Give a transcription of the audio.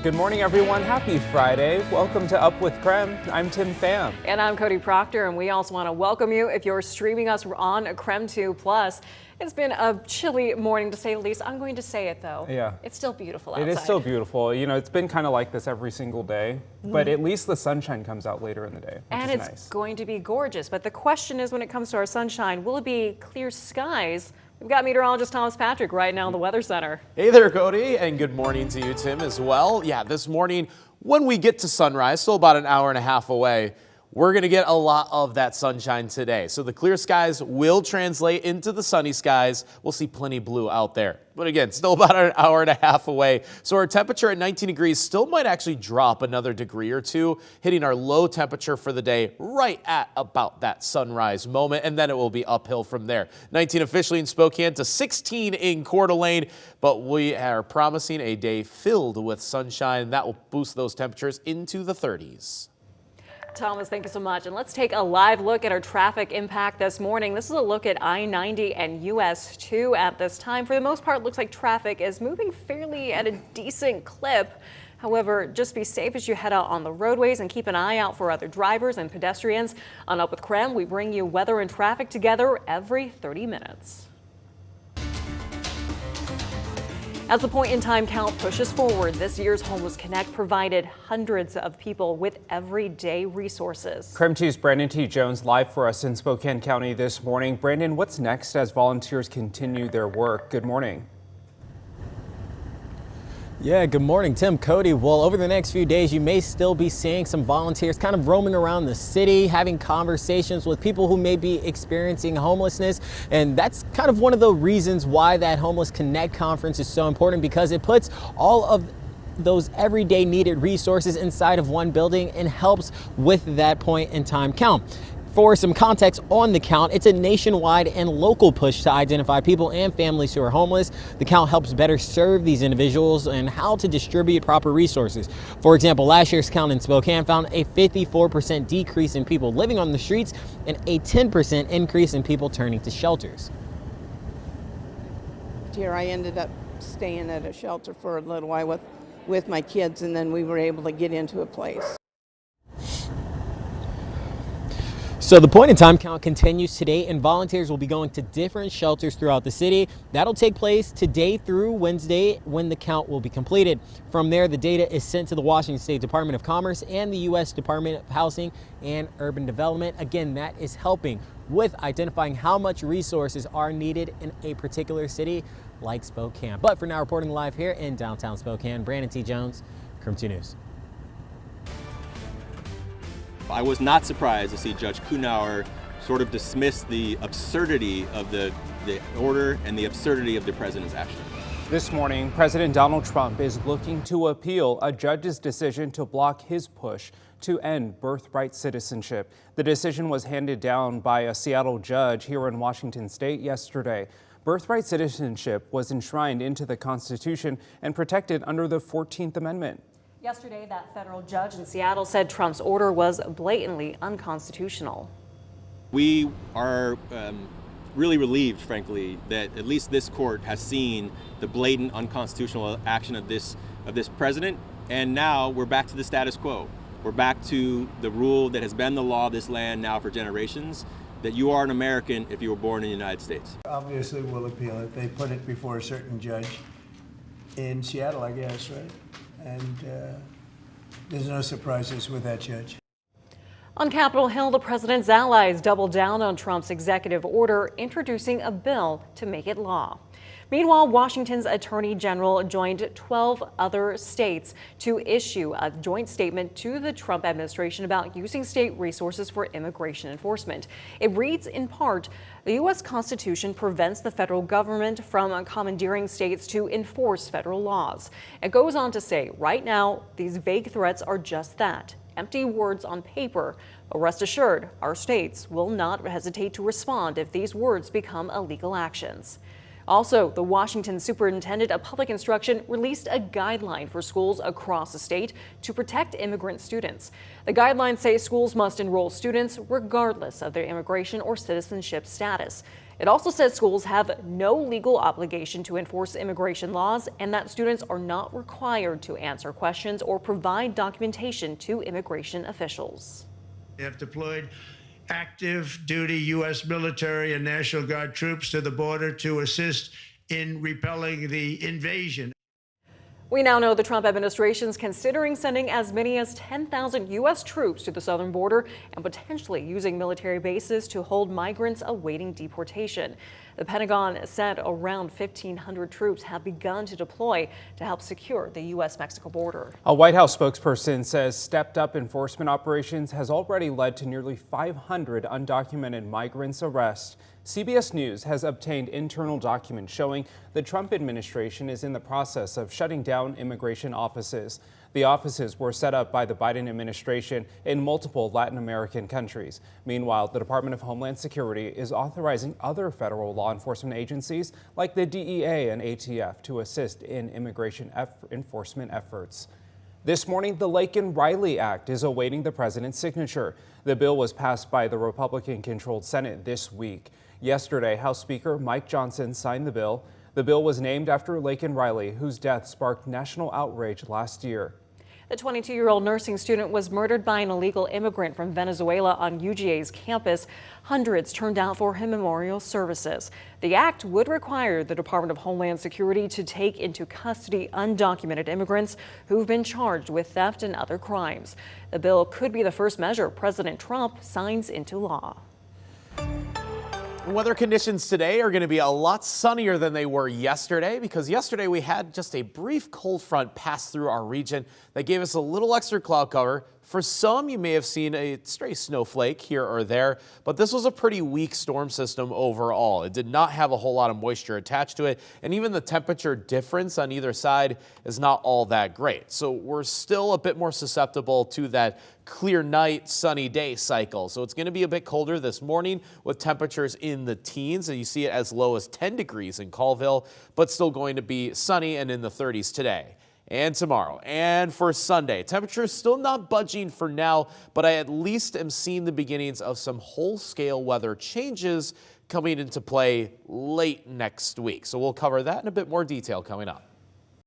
Good morning, everyone. Happy Friday. Welcome to Up with KREM. I'm Tim Pham. And I'm Cody Proctor, and we also want to welcome you if you're streaming us on KREM 2 Plus. It's been a chilly morning, to say the least. I'm going to say it, though. Yeah. It's still beautiful outside. It is still beautiful. You know, it's been kind of like this every single day, but at least the sunshine comes out later in the day, which and is it's nice. going to be gorgeous. But the question is, when it comes to our sunshine, will it be clear skies? We've got meteorologist Thomas Patrick right now in the Weather Center. Hey there, Cody, and good morning to you, Tim, as well. Yeah, this morning, when we get to sunrise, still about an hour and a half away, we're going to get a lot of that sunshine today. So the clear skies will translate into the sunny skies. We'll see plenty blue out there. But again, still about an hour and a half away. So our temperature at 19 degrees still might actually drop another degree or two, hitting our low temperature for the day right at about that sunrise moment. And then it will be uphill from there. 19 officially in Spokane to 16 in Coeur d'Alene. But we are promising a day filled with sunshine. That will boost those temperatures into the 30s. Thomas, thank you so much. And let's take a live look at our traffic impact this morning. This is a look at I-90 and US 2 at this time. For the most part, it looks like traffic is moving fairly at a decent clip. However, just be safe as you head out on the roadways and keep an eye out for other drivers and pedestrians. On Up with KREM, we bring you weather and traffic together every 30 minutes. As the point-in-time count pushes forward, this year's Homeless Connect provided hundreds of people with everyday resources. KREM 2's Brandon T. Jones live for us in Spokane County this morning. Brandon, what's next as volunteers continue their work? Good morning. Yeah, good morning, Tim, Cody. Well, over the next few days, you may still be seeing some volunteers kind of roaming around the city, having conversations with people who may be experiencing homelessness. And that's kind of one of the reasons why that Homeless Connect conference is so important, because it puts all of those everyday needed resources inside of one building and helps with that point in time count. For some context on the count, it's a nationwide and local push to identify people and families who are homeless. The count helps better serve these individuals and how to distribute proper resources. For example, last year's count in Spokane found a 54% decrease in people living on the streets and a 10% increase in people turning to shelters. Here I ended up staying at a shelter for a little while with my kids, and then we were able to get into a place. So the point in time count continues today, and volunteers will be going to different shelters throughout the city. That'll take place today through Wednesday when the count will be completed. From there, the data is sent to the Washington State Department of Commerce and the U.S. Department of Housing and Urban Development. Again, that is helping with identifying how much resources are needed in a particular city like Spokane. But for now, reporting live here in downtown Spokane, Brandon T. Jones, KREM 2 News. I was not surprised to see Judge Kuhnauer sort of dismiss the absurdity of the order and the absurdity of the president's action. This morning, President Donald Trump is looking to appeal a judge's decision to block his push to end birthright citizenship. The decision was handed down by a Seattle judge here in Washington State yesterday. Birthright citizenship was enshrined into the Constitution and protected under the 14th Amendment. Yesterday, that federal judge in Seattle said Trump's order was blatantly unconstitutional. We are really relieved, frankly, that at least this court has seen the blatant unconstitutional action of this president, and now we're back to the status quo. We're back to the rule that has been the law of this land now for generations, that you are an American if you were born in the United States. Obviously, we'll appeal it. They put it before a certain judge in Seattle, I guess, right? And there's no surprises with that judge. On Capitol Hill, the president's allies doubled down on Trump's executive order, introducing a bill to make it law. Meanwhile, Washington's attorney general joined 12 other states to issue a joint statement to the Trump administration about using state resources for immigration enforcement. It reads in part, the U.S. Constitution prevents the federal government from commandeering states to enforce federal laws. It goes on to say, right now, these vague threats are just that, empty words on paper. But rest assured, our states will not hesitate to respond if these words become illegal actions. Also, the Washington Superintendent of Public Instruction released a guideline for schools across the state to protect immigrant students. The guidelines say schools must enroll students regardless of their immigration or citizenship status. It also says schools have no legal obligation to enforce immigration laws and that students are not required to answer questions or provide documentation to immigration officials. They have deployed active duty U.S. military and National Guard troops to the border to assist in repelling the invasion. We now know the Trump administration is considering sending as many as 10,000 U.S. troops to the southern border and potentially using military bases to hold migrants awaiting deportation. The Pentagon said around 1,500 troops have begun to deploy to help secure the U.S.-Mexico border. A White House spokesperson says stepped-up enforcement operations has already led to nearly 500 undocumented migrants arrests. CBS News has obtained internal documents showing the Trump administration is in the process of shutting down immigration offices. The offices were set up by the Biden administration in multiple Latin American countries. Meanwhile, the Department of Homeland Security is authorizing other federal law enforcement agencies like the DEA and ATF to assist in immigration enforcement efforts. This morning, the Laken-Riley Act is awaiting the president's signature. The bill was passed by the Republican-controlled Senate this week. Yesterday, House Speaker Mike Johnson signed the bill. The bill was named after Laken-Riley, whose death sparked national outrage last year. The 22-year-old nursing student was murdered by an illegal immigrant from Venezuela on UGA's campus. Hundreds turned out for her memorial services. The act would require the Department of Homeland Security to take into custody undocumented immigrants who've been charged with theft and other crimes. The bill could be the first measure President Trump signs into law. Weather conditions today are going to be a lot sunnier than they were yesterday because yesterday we had just a brief cold front pass through our region that gave us a little extra cloud cover. For some, you may have seen a stray snowflake here or there, but this was a pretty weak storm system overall. It did not have a whole lot of moisture attached to it, and even the temperature difference on either side is not all that great. So we're still a bit more susceptible to that clear night, sunny day cycle. So it's going to be a bit colder this morning with temperatures in the teens, and you see it as low as 10 degrees in Colville, but still going to be sunny and in the 30s today and tomorrow. And for Sunday, temperatures still not budging for now, but I at least am seeing the beginnings of some whole-scale weather changes coming into play late next week. So we'll cover that in a bit more detail coming up.